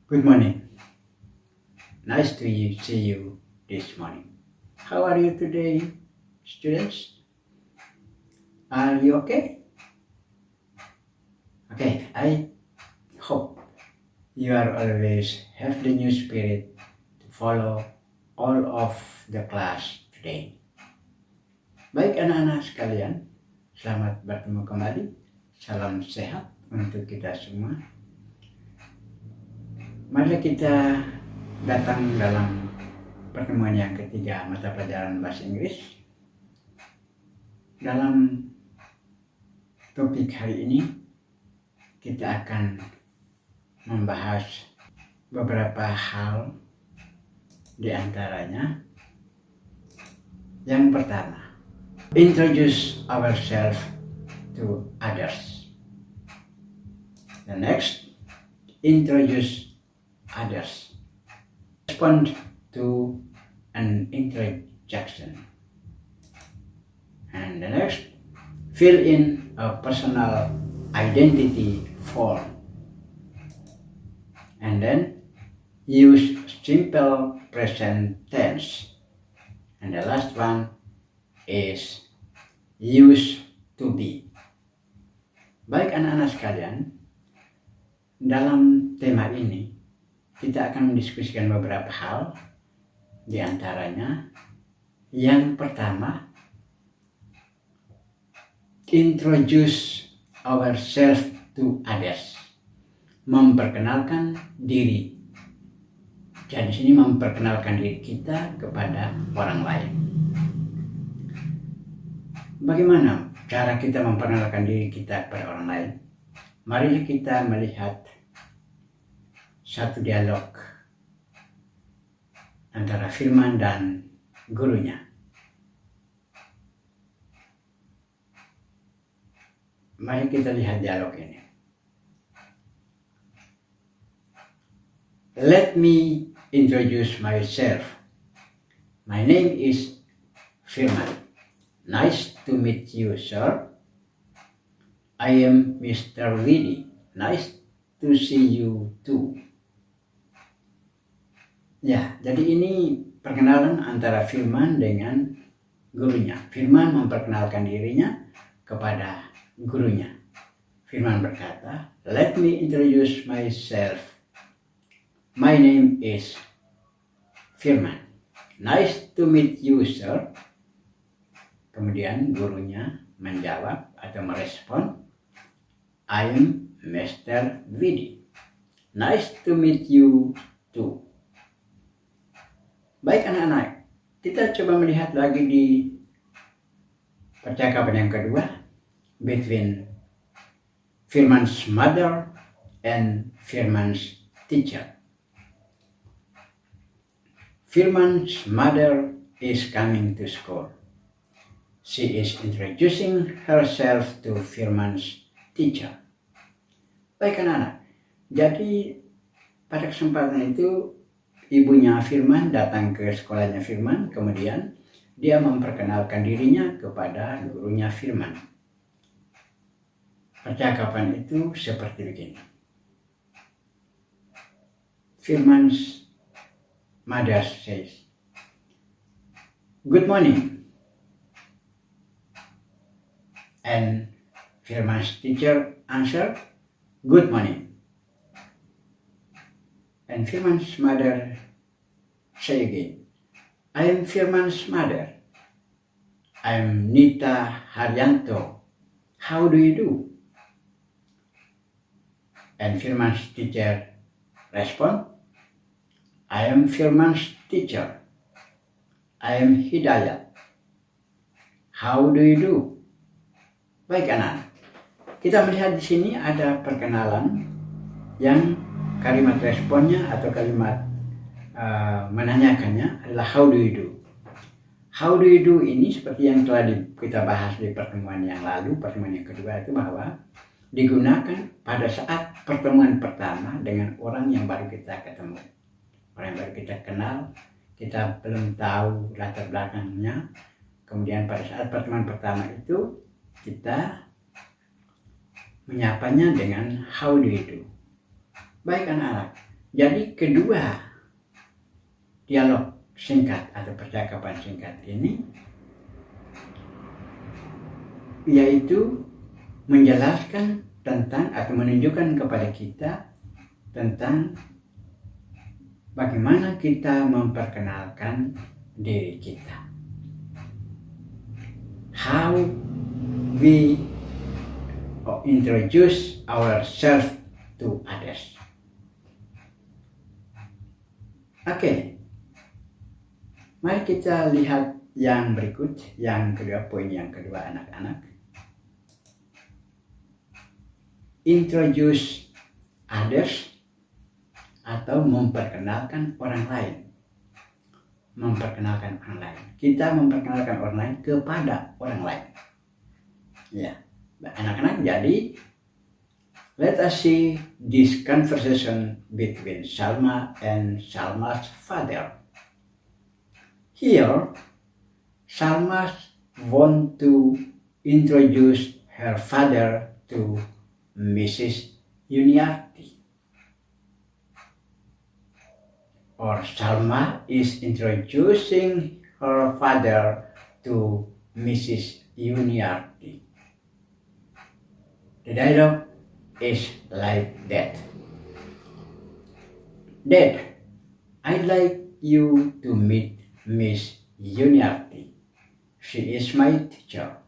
Good morning. Nice to see you this morning. How are you today, students? Are you okay? Okay, I hope you are always have the new spirit to follow all of the class today. Baik anak-anak sekalian, selamat bertemu kembali. Salam sehat untuk kita semua. Mari kita datang dalam pertemuan yang ketiga mata pelajaran bahasa Inggris. Dalam topik hari ini kita akan membahas beberapa hal, di antaranya yang pertama, introduce ourselves to others. The next, introduce others. Respond to an introduction. And the next, fill in a personal identity form. And then use simple present tense. And the last one is use to be. Baik anak-anak sekalian, dalam tema ini kita akan mendiskusikan beberapa hal, di antaranya yang pertama, introduce ourselves to others. Memperkenalkan diri. Jadi sini memperkenalkan diri kita kepada orang lain. Bagaimana cara kita memperkenalkan diri kita kepada orang lain? Mari kita melihat satu dialog antara Firman dan gurunya. Mari kita lihat dialog ini. Let me introduce myself. My name is Firman. Nice to meet you, sir. I am Mr. Widi. Nice to see you too. Ya, jadi ini perkenalan antara Firman dengan gurunya. Firman memperkenalkan dirinya kepada gurunya. Firman berkata, "Let me introduce myself. My name is Firman. Nice to meet you, sir." Kemudian gurunya menjawab atau merespon, "I am Mr. Widi. Nice to meet you too." Baik anak-anak, kita coba melihat lagi di percakapan yang kedua, between Firman's mother and Firman's teacher. Firman's mother is coming to school. She is introducing herself to Firman's teacher. Baik anak-anak, jadi pada kesempatan itu ibunya Firman datang ke sekolahnya Firman, kemudian dia memperkenalkan dirinya kepada gurunya Firman. Percakapan itu seperti begini. Firman's mother says, "Good morning." And Firman's teacher answered, "Good morning." And Firman's mother say again, "I am Firman's mother. I am Nita Haryanto. How do you do?" And Firman's teacher respond, "I am Firman's teacher. I am Hidayat. How do you do?" Baik anak, kita melihat di sini ada perkenalan yang kalimat responnya atau kalimat menanyakannya adalah how do you do. How do you do ini seperti yang telah kita bahas di pertemuan yang lalu, pertemuan yang kedua itu, bahwa digunakan pada saat pertemuan pertama dengan orang yang baru kita ketemu. Orang yang baru kita kenal, kita belum tahu latar belakangnya. Kemudian pada saat pertemuan pertama itu kita menyapanya dengan how do you do. Baik anak-anak, Jadi kedua dialog singkat atau percakapan singkat ini yaitu menjelaskan tentang atau menunjukkan kepada kita tentang bagaimana kita memperkenalkan diri kita. How we introduce ourselves to others. Oke. Mari kita lihat yang berikut, yang kedua, poin yang kedua anak-anak. Introduce others atau memperkenalkan orang lain. Memperkenalkan orang lain. Kita memperkenalkan orang lain kepada orang lain. Ya, anak-anak, jadi let us see this conversation between Salma and Salma's father. Here, Salma want to introduce her father to Mrs. Yuniarti. Or Salma is introducing her father to Mrs. Yuniarti. The dialogue is like that. Dad, I'd like you to meet Miss Yuniarti. She is my teacher.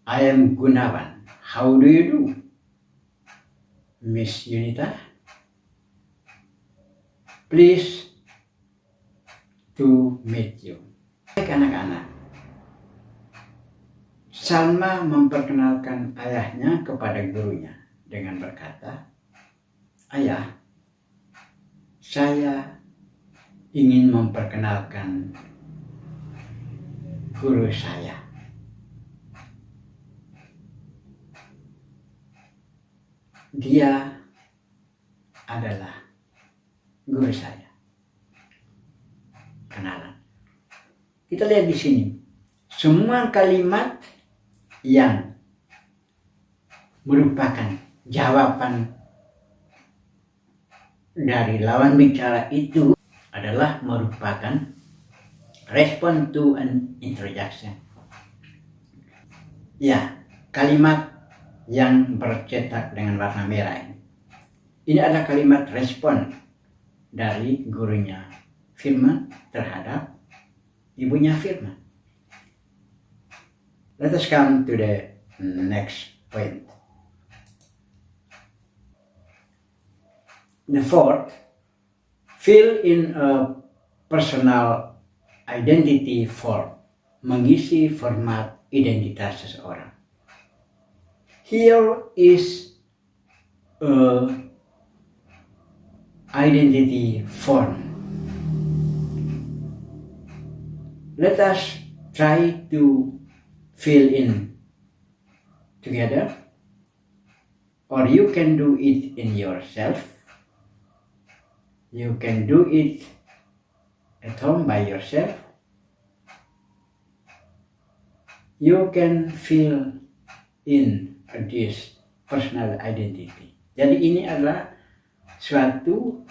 I am Gunawan. How do you do, Miss Yunita? Please to meet you. Baik anak-anak, Salma memperkenalkan ayahnya kepada gurunya dengan berkata, "Ayah, saya ingin memperkenalkan guru saya. Dia adalah guru saya." Kenalan. Kita lihat di sini, semua kalimat yang merupakan jawaban dari lawan bicara itu adalah merupakan respon to an introduction. Ya, kalimat yang bercetak dengan warna merah ini. Ini adalah kalimat respon dari gurunya Firman terhadap ibunya Firman. Let us come to the next point. The fourth, fill in a personal identity form. Mengisi format identitas seseorang. Here is a identity form. Let us try to fill in together, or you can do it in yourself. You can do it at home by yourself. You can fill in this personal identity. Jadi ini adalah suatu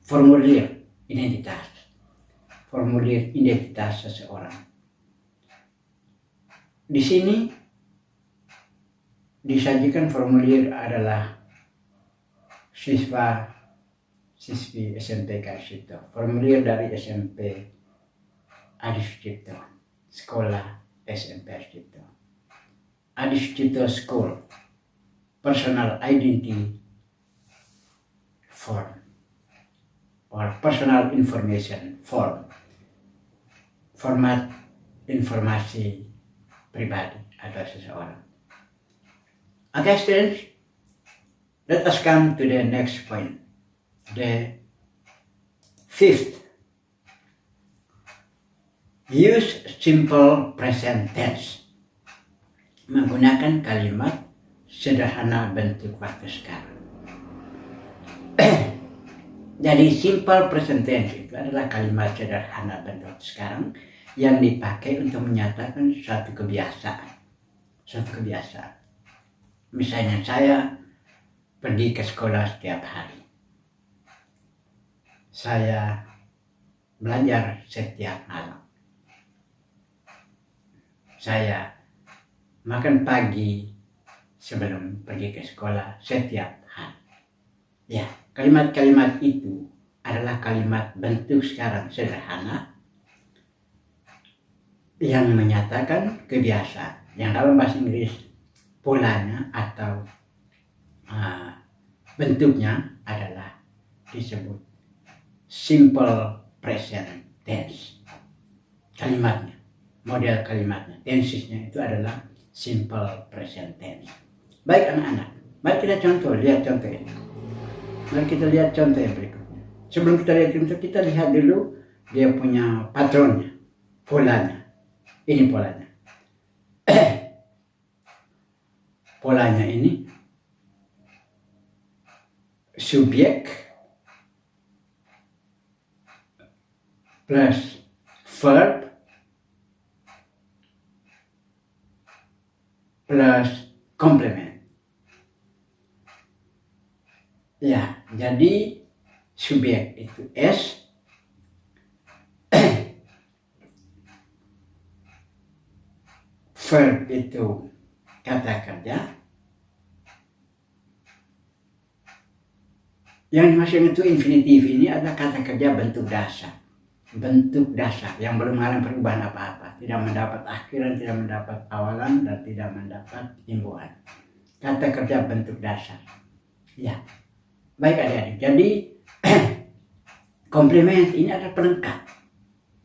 formulir identitas. Formulir identitas seseorang. Di sini disajikan formulir adalah siswi SMP Sucipto. Formulir dari SMP Adi Sucipto. Sekolah SMP Sucipto. Adi Sucipto School. Personal Identity Form. Or Personal Information Form. Format informasi pribadi atau seseorang. Okay, students, let us come to the next point. The fifth, use simple present tense. Menggunakan kalimat sederhana bentuk waktu sekarang. Jadi simple present tense itu adalah kalimat sederhana bentuk waktu sekarang yang dipakai untuk menyatakan suatu kebiasaan. Misalnya saya pergi ke sekolah setiap hari. Saya belajar setiap malam. Saya makan pagi sebelum pergi ke sekolah setiap hari. Ya, kalimat-kalimat itu adalah kalimat bentuk sekarang sederhana yang menyatakan kebiasaan, yang dalam bahasa Inggris polanya atau bentuknya adalah disebut simple present tense. Kalimatnya, model kalimatnya, tensesnya itu adalah simple present tense. Baik anak-anak, mari kita lihat contoh ini. Mari kita lihat contoh yang berikutnya. Sebelum kita lihat contoh, kita lihat dulu dia punya patronnya, polanya. Ini polanya. Polanya ini subjek plus verb plus komplement. Ya, jadi subjek itu S, verb itu kata kerja, yang dimaksud itu infinitif ini adalah kata kerja bentuk dasar yang belum mengalami perubahan apa-apa, tidak mendapat akhiran, tidak mendapat awalan, dan tidak mendapat imbuhan. Kata kerja bentuk dasar. Ya, baik adik-adik. Jadi komplement ini adalah pelengkap.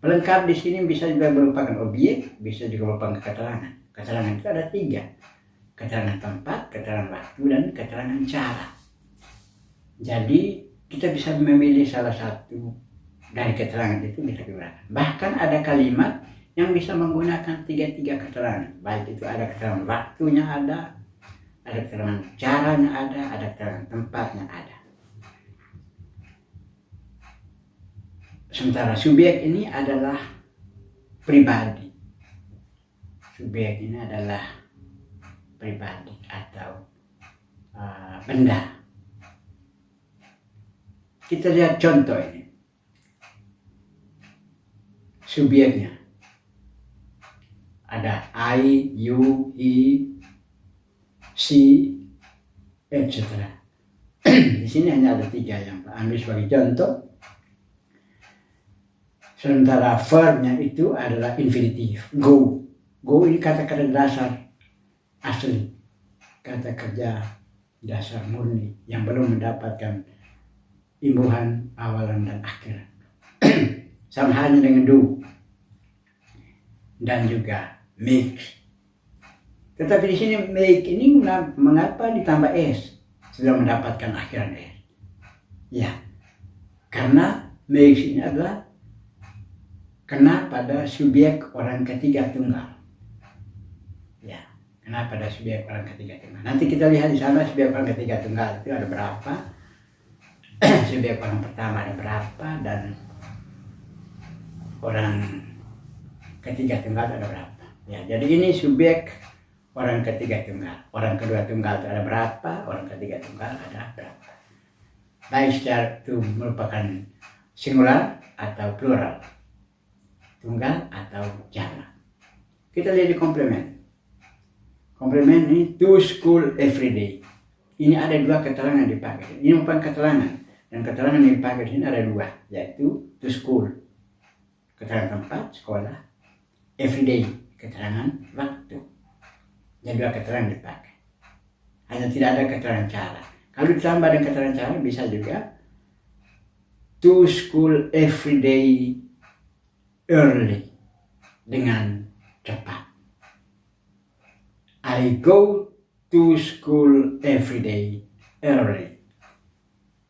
Pelengkap di sini bisa juga merupakan objek, bisa juga merupakan keterangan. Keterangan itu ada 3. Keterangan tempat, keterangan waktu, dan keterangan cara. Jadi kita bisa memilih salah satu dari keterangan itu bisa digunakan. Bahkan ada kalimat yang bisa menggunakan 3 keterangan. Baik itu ada keterangan waktunya ada keterangan caranya ada keterangan tempatnya ada. Sementara subjek ini adalah pribadi. Subjek ini adalah pribadi atau benda. Kita lihat contoh ini. Subjeknya ada I, you, he, she, etc. Di sini hanya ada 3 yang ambil sebagai contoh. Sementara verbnya itu adalah infinitif. Go. Go ini kata kerja dasar asli. Kata kerja dasar murni yang belum mendapatkan imbuhan, awalan, dan akhiran. Sama halnya dengan do dan juga make. Tetapi di sini make ini mengapa ditambah s sudah mendapatkan akhiran s? Ya, karena make ini adalah kena pada subjek orang ketiga tunggal. Ya, kena pada subjek orang ketiga tunggal. Nanti kita lihat di sana subjek orang ketiga tunggal itu ada berapa. Subjek orang pertama ada berapa dan orang ketiga tunggal ada berapa. Ya, jadi ini subjek orang ketiga tunggal. Orang kedua tunggal itu ada berapa, orang ketiga tunggal ada berapa. Baik secara itu merupakan singular atau plural, tunggal atau jamak. Kita lihat di komplement. Komplement ini to school every day. Ini ada 2 keterangan dipakai. Ini merupakan keterangan. Dan keterangan yang dipakai di sini ada 2, yaitu to school, keterangan tempat, sekolah, everyday, keterangan waktu. Jadi 2 keterangan dipakai. Hanya tidak ada keterangan cara. Kalau ditambah dengan keterangan cara bisa juga to school everyday early, dengan cepat. I go to school everyday early.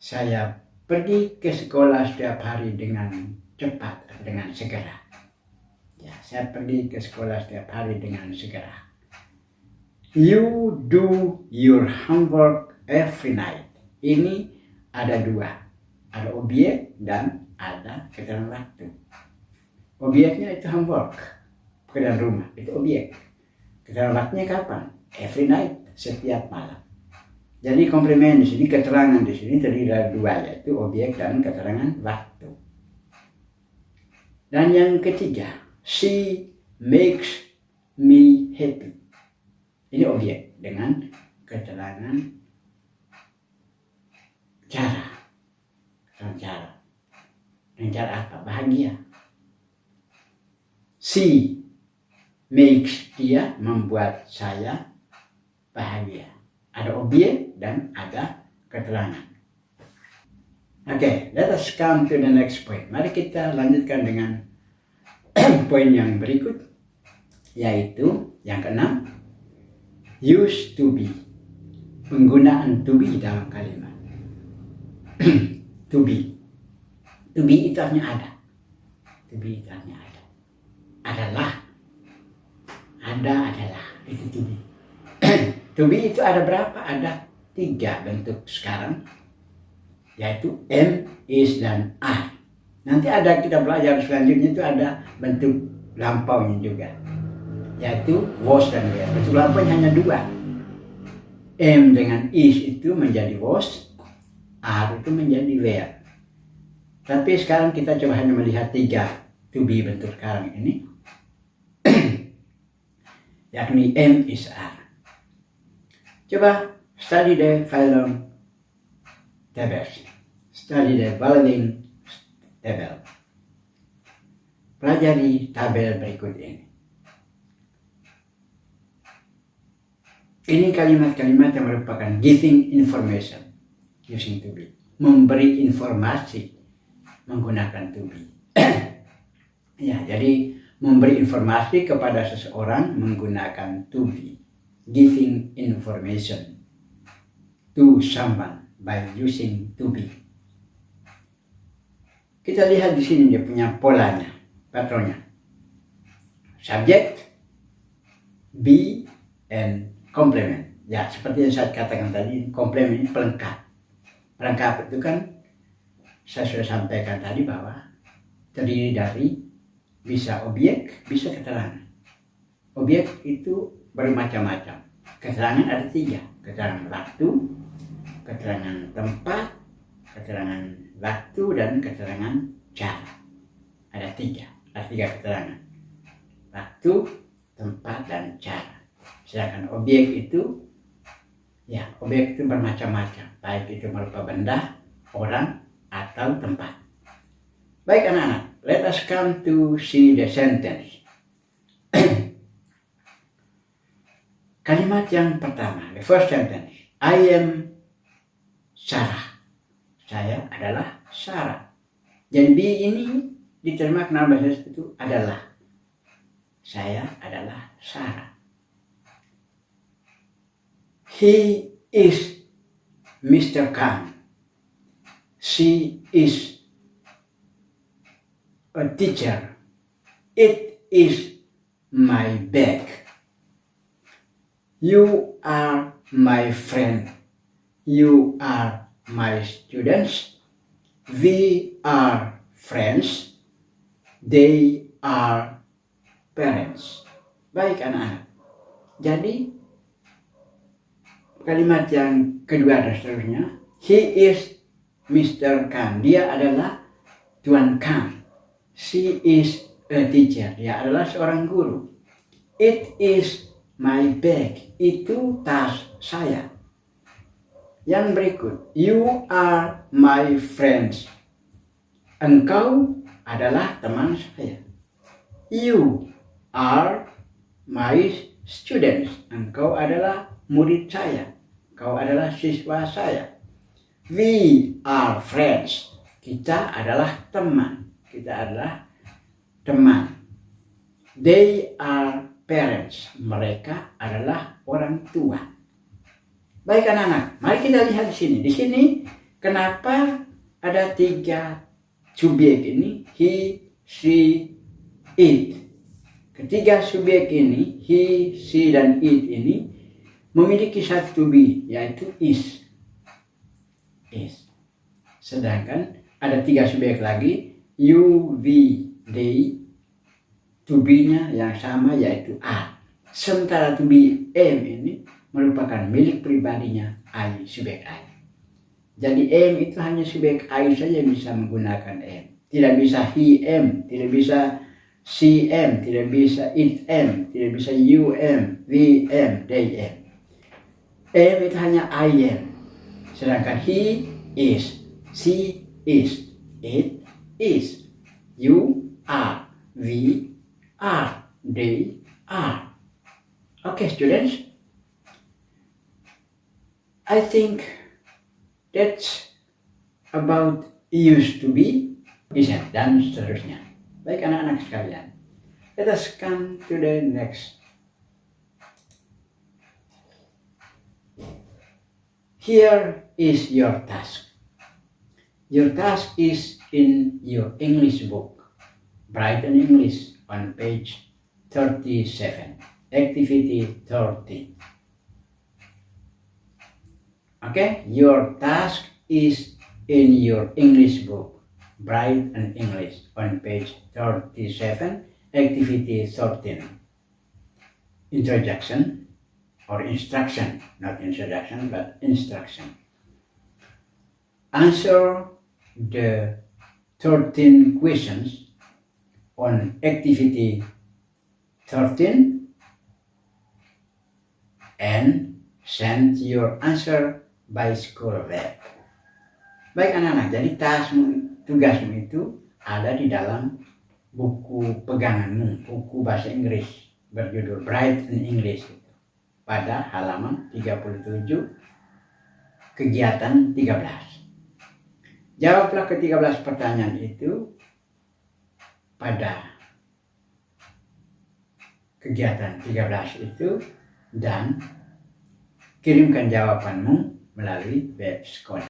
Saya pergi ke sekolah setiap hari dengan cepat, dengan segera. Ya, saya pergi ke sekolah setiap hari dengan segera. You do your homework every night. Ini ada 2. Ada objek dan ada keterangan waktu. Objeknya itu homework, pekerjaan rumah, itu objek. Keterangan waktunya kapan? Every night, setiap malam. Jadi komplement di sini, keterangan di sini terdiri dari dua, yaitu objek dan keterangan waktu. Dan yang ketiga, she makes me happy. Ini objek dengan keterangan cara. Dengan cara apa? Bahagia. She makes, dia membuat saya bahagia. Ada objek dan ada keterangan. Oke, let us come to the next point. Mari kita lanjutkan dengan poin yang berikut, yaitu yang keenam, used to be. Penggunaan to be dalam kalimat. To be. To be itu artinya ada. To be itu artinya ada. Adalah. Ada, adalah. Itu to be. To be itu ada berapa? Ada 3 bentuk sekarang, yaitu am, is, dan are. Nanti ada kita belajar selanjutnya itu ada bentuk lampaunya juga, yaitu was dan were. Bentuk lampaunya hanya 2. Am dengan is itu menjadi was, are itu menjadi were. Tapi sekarang kita coba hanya melihat 3 to be bentuk sekarang ini, yakni am, is, are. Coba study the following tables. Study the following table. Pelajari tabel berikut ini. Ini kalimat-kalimat yang merupakan giving information using to be. Memberi informasi menggunakan to be. Ya, jadi memberi informasi kepada seseorang menggunakan to be. Giving information to someone by using to be. Kita lihat di sini dia punya polanya, patronnya. Subject, be, and complement. Ya, seperti yang saya katakan tadi, complement ini pelengkap. Pelengkap itu kan saya sudah sampaikan tadi bahwa terdiri dari bisa objek, bisa keterangan. Objek itu bermacam-macam. Keterangan ada 3. Keterangan waktu, keterangan tempat, keterangan waktu, dan keterangan cara. Ada 3 keterangan. Waktu, tempat, dan cara. Sedangkan objek itu, ya, objek itu bermacam-macam. Baik itu berupa benda, orang, atau tempat. Baik anak-anak, let us come to see the sentence. Kalimat yang pertama, the first sentence. I am Sarah. Saya adalah Sarah. Jadi be ini diterjemahkan dalam bahasa itu adalah. Saya adalah Sarah. He is Mr. Khan. She is a teacher. It is my bag. You are my friend. You are my students. We are friends. They are parents. Baik anak-anak. Jadi kalimat yang kedua dan seterusnya. He is Mr. Khan. Dia adalah Tuan Khan. She is a teacher. Dia adalah seorang guru. It is my bag. Itu tas saya. Yang berikut. You are my friends. Engkau adalah teman saya. You are my students. Engkau adalah murid saya. Engkau adalah siswa saya. We are friends. Kita adalah teman. Kita adalah teman. They are parents. Mereka adalah orang tua. Baik anak-anak, mari kita lihat di sini. Di sini kenapa ada 3 subjek ini? He, she, it. Ketiga subjek ini, he, she, dan it ini memiliki satu to be, yaitu is. Is. Sedangkan ada 3 subjek lagi, you, we, they. To be-nya yang sama yaitu are. Sementara to be am ini merupakan milik pribadinya I, subjek I. Jadi am itu hanya subjek I saja bisa menggunakan am. Tidak bisa he am, tidak bisa she am, tidak bisa it am, tidak bisa you am, we am, they am. Am itu hanya I am. Sedangkan he is, she is, it is, you are, we are, they are. Okay, students. I think that's about used to be, isn't, dan seterusnya. Baik anak-anak sekalian, let us come to the next. Here is your task. Your task is in your English book, Brighton English, on page 37, activity 30. Okay, your task is in your English book, Brighton English, on page 37, activity 13. Introduction or instruction, not introduction, but instruction. Answer the 13 questions on activity 13 and send your answer by school web. Baik anak-anak, jadi tugasmu itu ada di dalam buku peganganmu, buku bahasa Inggris berjudul Brighton English pada halaman 37, kegiatan 13. Jawablah ke 13 pertanyaan itu pada kegiatan 13 itu dan kirimkan jawabanmu melalui web sekolah.